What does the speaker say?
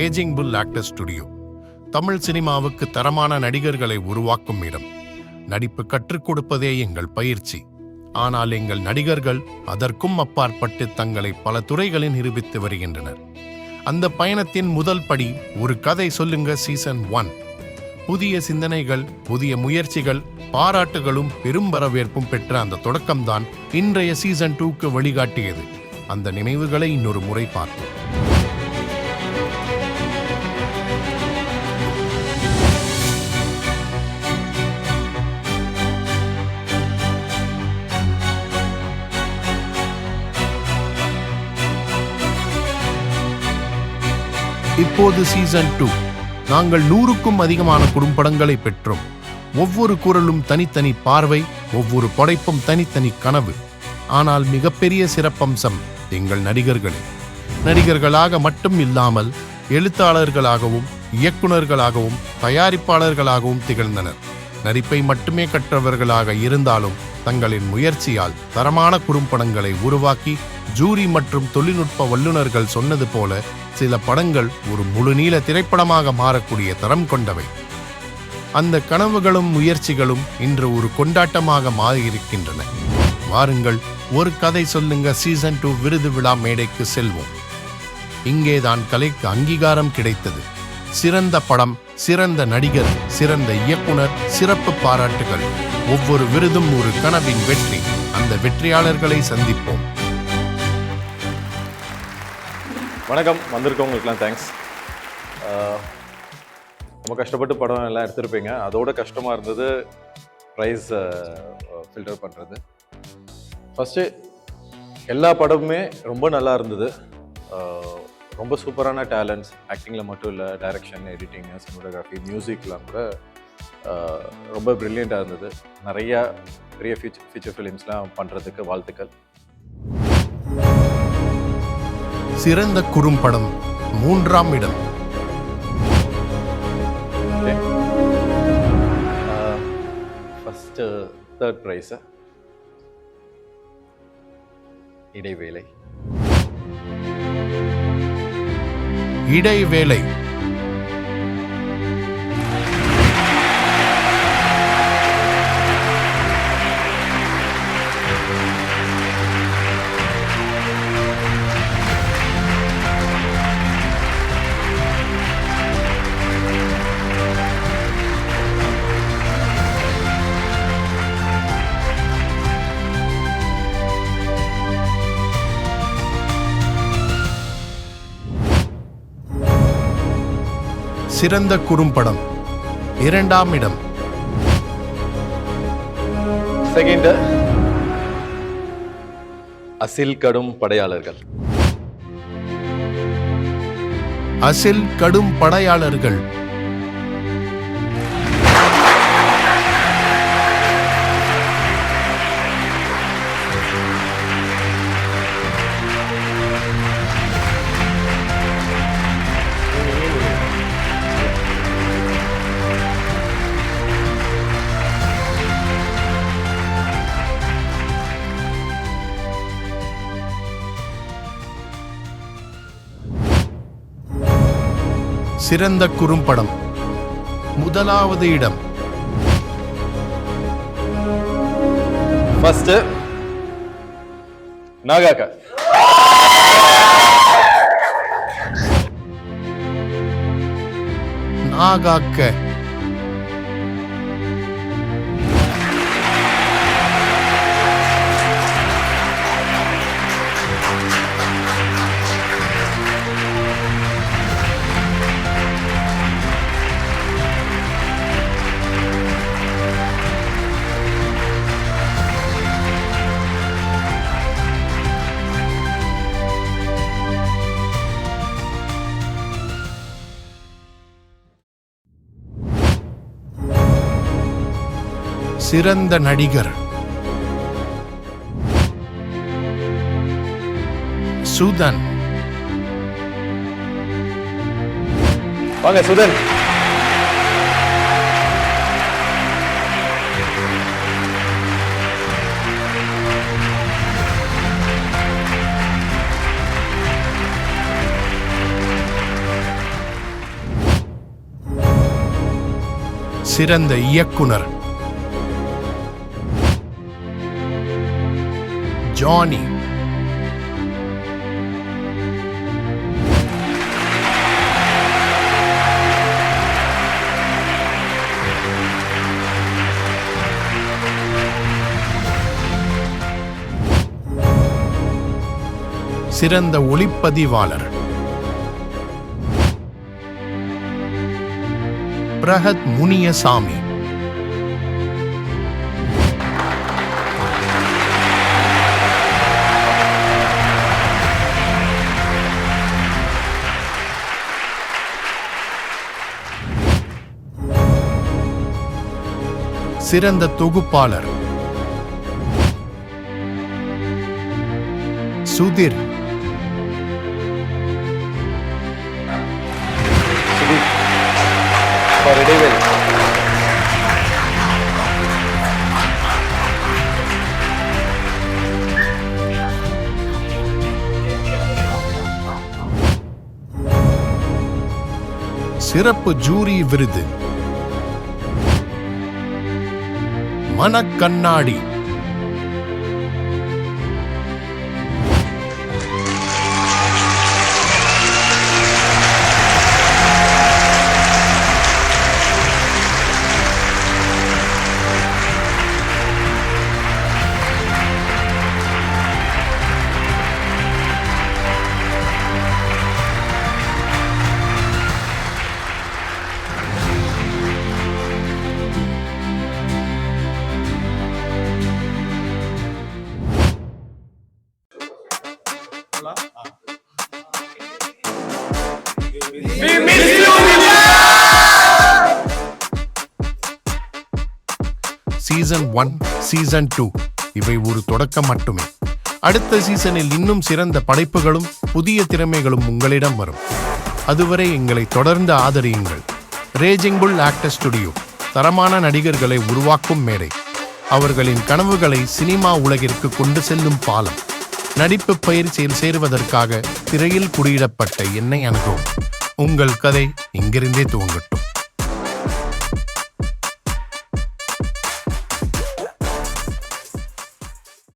Raging புல் actor studio. Tamil சினிமாவுக்கு தரமான நடிகர்களை உருவாக்கும் இடம். நடிப்பு கற்றுக் கொடுப்பதே எங்கள் பயிற்சி. ஆனால் எங்கள் நடிகர்கள் அதற்கும் அப்பாற்பட்டு தங்களை பல துறைகளில் நிரூபித்து வருகின்றனர். அந்த பயணத்தின் முதல் படி ஒரு கதை சொல்லுங்க சீசன் 1. புதிய சிந்தனைகள், புதிய முயற்சிகள், பாராட்டுகளும் பெரும் வரவேற்பும் பெற்ற அந்த தொடக்கம்தான் இன்றைய சீசன் 2க்கு வழிகாட்டியது. அந்த நினைவுகளை இன்னொரு முறை பார்ப்போம். இப்போது சீசன் 2. நாங்கள் 100க்கும் அதிகமான குறும்படங்களை பெற்றோம். ஒவ்வொரு குரலும் தனித்தனி பார்வை, ஒவ்வொரு படைப்பும் தனித்தனி கனவு. ஆனால் மிகப்பெரிய சிறப்பம்சம் எங்கள் நடிகர்களே. நடிகர்களாக மட்டும் இல்லாமல் எழுத்தாளர்களாகவும் இயக்குநர்களாகவும் தயாரிப்பாளர்களாகவும் திகழ்ந்தனர். நடிப்பை மட்டுமே கற்றவர்களாக இருந்தாலும் தங்களின் முயற்சியால் தரமான குறும்படங்களை உருவாக்கி ஜூரி மற்றும் தொழில்நுட்ப வல்லுநர்கள் சொன்னது போல சில படங்கள் ஒரு முழுநீள திரைப்படமாக மாறக்கூடிய தரம் கொண்டவை. அந்த கனவுகளும் முயற்சிகளும் இன்று ஒரு கொண்டாட்டமாக மாறியிருக்கின்றன. வாருங்கள், ஒரு கதை சொல்லுங்க சீசன் 2 விருது விழா மேடைக்கு செல்வோம். இங்கேதான் கலைக்கு அங்கீகாரம் கிடைத்தது. சிறந்த படம், சிறந்த நடிகர், சிறந்த இயக்குனர், சிறப்பு பாராட்டுகள். ஒவ்வொரு விருதும் ஒரு கனவின் வெற்றி. அந்த வெற்றியாளர்களை சந்திப்போம். வணக்கம், வந்திருக்கவங்களுக்குலாம் தேங்க்ஸ். ரொம்ப கஷ்டப்பட்டு படம் எல்லாம் எடுத்திருப்பீங்க. அதோட கஷ்டமாக இருந்தது ப்ரைஸ் ஃபில்டர் பண்ணுறது. ஃபஸ்ட்டு எல்லா படமுமே ரொம்ப நல்லா இருந்தது. ரொம்ப சூப்பரான டேலண்ட்ஸ், ஆக்டிங்கில் மட்டும் இல்லை, டைரக்ஷன், எடிட்டிங், சினிமோட்டோகிராஃபி, மியூசிக்லாம் கூட ரொம்ப ப்ரில்லியண்ட்டாக இருந்தது. நிறையா பெரிய ஃபீச்சர் ஃபிலிம்ஸ்லாம் பண்ணுறதுக்கு வாழ்த்துக்கள். சிறந்த குறும்படம் 3ஆம் இடம். ஃபஸ்ட்டு 3rd ப்ரைஸு இடைவேளை. இடைவேளை சிறந்த குறும்படம் 2ஆம் இடம். செகண்ட் அசில் கடும் படையாளர்கள். அசில் கடும் படையாளர்கள். சிறந்த குறும்படம் 1வது இடம். ஃபர்ஸ்ட் நாகாக்கா. நாகாக்க. சிறந்த நடிகர் சுதன். வாங்க சுதன். சிறந்த இயக்குனர் ஜானி. சிறந்த ஒளிப்பதிவாளர் பிரஹத் முனியசாமி. சிறந்த தொகுப்பாளர் சுதிர். சிறப்பு ஜூரி விருது மனக்கண்ணாடி. சீசன் 1, சீசன் 2 இவை ஒரு தொடக்கம் மட்டுமே. அடுத்த சீசனில் இன்னும் சிறந்த படைப்புகளும் புதிய திறமைகளும் உங்களிடம் வரும். அதுவரை எங்களை தொடர்ந்து ஆதரியுங்கள். ரேஜிங் புல் ஆக்டர் ஸ்டுடியோ தரமான நடிகர்களை உருவாக்கும் மேடை. அவர்களின் கனவுகளை சினிமா உலகிற்கு கொண்டு செல்லும் பாலம். நடிப்பு பயிற்சியில் சேருவதற்காக திரையில் குறியிடப்பட்ட என்னை அணுகவும். உங்கள் கதை இங்கிருந்தே துவங்கட்டும்.